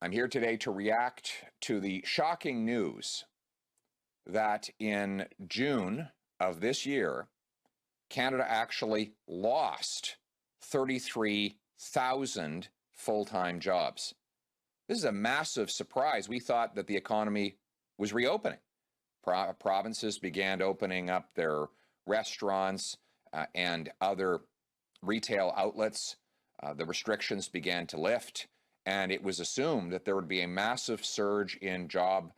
I'm here today to react to the shocking news that in June of this year, Canada actually lost 33,000 full-time jobs. This is a massive surprise. We thought that the economy was reopening. Provinces began opening up their restaurants and other retail outlets. The restrictions began to lift, and it was assumed that there would be a massive surge in job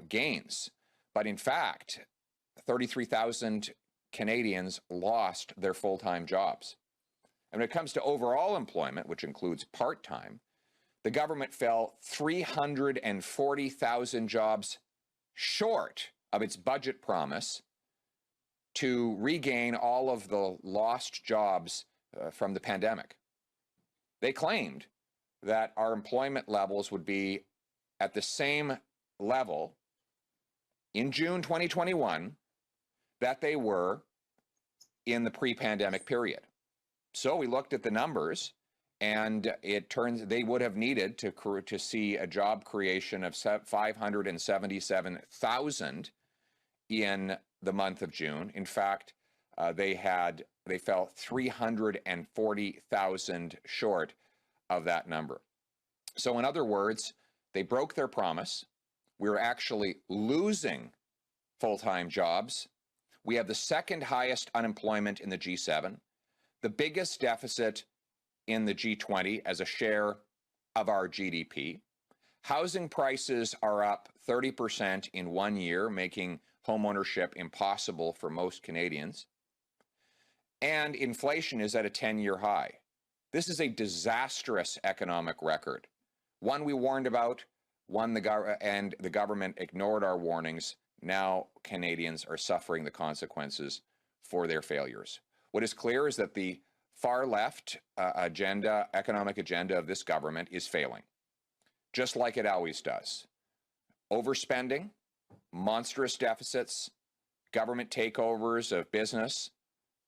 gains. But in fact, 33,000 Canadians lost their full-time jobs. And when it comes to overall employment, which includes part-time, the government fell 340,000 jobs short of its budget promise to regain all of the lost jobs from the pandemic. They claimed that our employment levels would be at the same level in June 2021 that they were in the pre-pandemic period. So we looked at the numbers, and it turns they would have needed to see a job creation of 577,000 in the month of June. In fact, they fell 340,000 short of that number. So in other words, they broke their promise. We're actually losing full-time jobs. We have the second highest unemployment in the G7, the biggest deficit in the G20 as a share of our GDP. Housing prices are up 30% in 1 year, making homeownership impossible for most Canadians. And inflation is at a 10-year high. This is a disastrous economic record, one we warned about, and the government ignored our warnings. Now Canadians are suffering the consequences for their failures. What is clear is that the far left economic agenda of this government is failing, just like it always does. Overspending, monstrous deficits, government takeovers of business,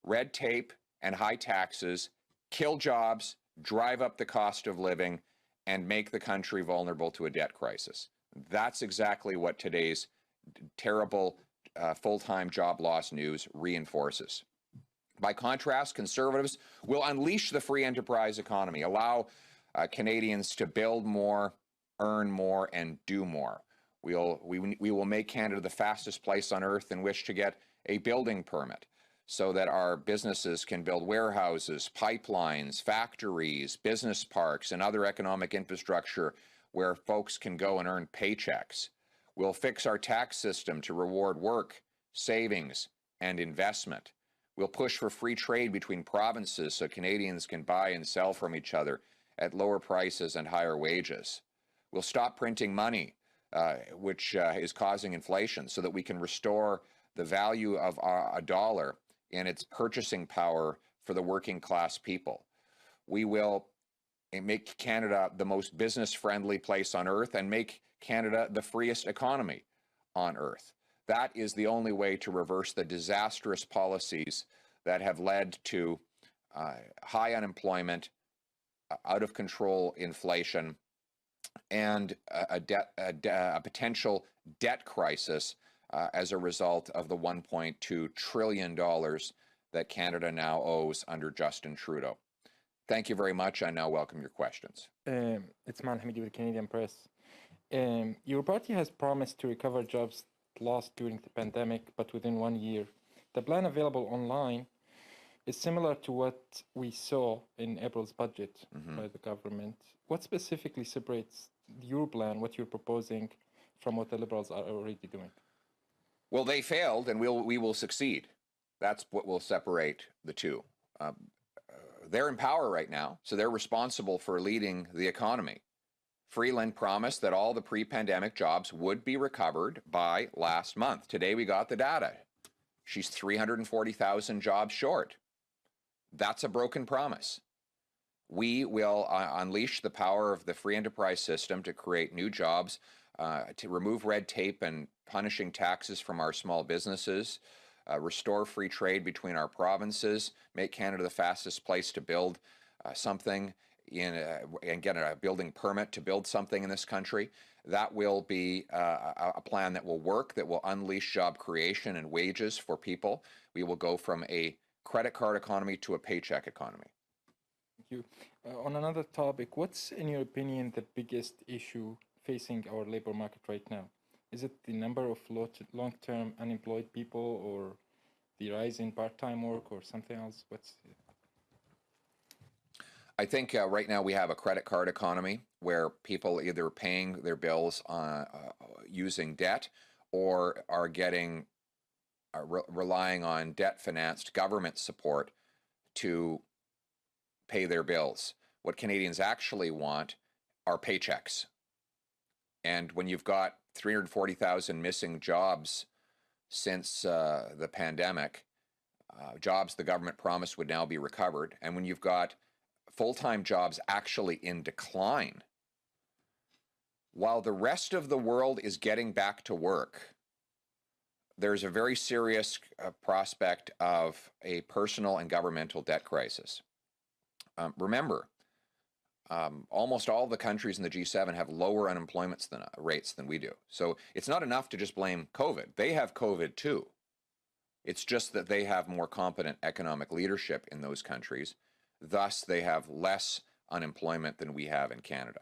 red tape, and high taxes kill jobs, drive up the cost of living, and make the country vulnerable to a debt crisis. That's exactly what today's terrible full-time job loss news reinforces. By contrast, Conservatives will unleash the free enterprise economy, allow Canadians to build more, earn more, and do more. We will make Canada the fastest place on earth in which to get a building permit, so that our businesses can build warehouses, pipelines, factories, business parks, and other economic infrastructure where folks can go and earn paychecks. We'll fix our tax system to reward work, savings, and investment. We'll push for free trade between provinces so Canadians can buy and sell from each other at lower prices and higher wages. We'll stop printing money, which is causing inflation, so that we can restore the value of a dollar and its purchasing power for the working class people. We will make Canada the most business-friendly place on earth and make Canada the freest economy on earth. That is the only way to reverse the disastrous policies that have led to high unemployment, out of control inflation, and a potential debt crisis as a result of the $1.2 trillion that Canada now owes under Justin Trudeau. Thank you very much. I now welcome your questions. It's Man Hamidi with the Canadian Press. Your party has promised to recover jobs lost during the pandemic, but within 1 year. The plan available online is similar to what we saw in April's budget by the government. What specifically separates your plan, what you're proposing, from what the Liberals are already doing? Well, they failed, and we will succeed. That's what will separate the two. They're in power right now, so they're responsible for leading the economy. Freeland promised that all the pre-pandemic jobs would be recovered by last month. Today we got the data. She's 340,000 jobs short. That's a broken promise. We will unleash the power of the free enterprise system to create new jobs, to remove red tape and punishing taxes from our small businesses, restore free trade between our provinces, make Canada the fastest place to build something, and get a building permit to build something in this country, that will be a plan that will work, that will unleash job creation and wages for people. We will go from a credit card economy to a paycheck economy. Thank you. On another topic, what's, in your opinion, the biggest issue facing our labor market right now? Is it the number of long-term unemployed people, or the rise in part-time work, or something else? I think right now we have a credit card economy where people either paying their bills using debt, or are getting relying on debt-financed government support to pay their bills. What Canadians actually want are paychecks. And when you've got 340,000 missing jobs since the pandemic, jobs the government promised would now be recovered, and when you've got full-time jobs actually in decline, while the rest of the world is getting back to work, there's a very serious prospect of a personal and governmental debt crisis. Remember, almost all the countries in the G7 have lower unemployment rates than we do. So it's not enough to just blame COVID. They have COVID too. It's just that they have more competent economic leadership in those countries. Thus, they have less unemployment than we have in Canada.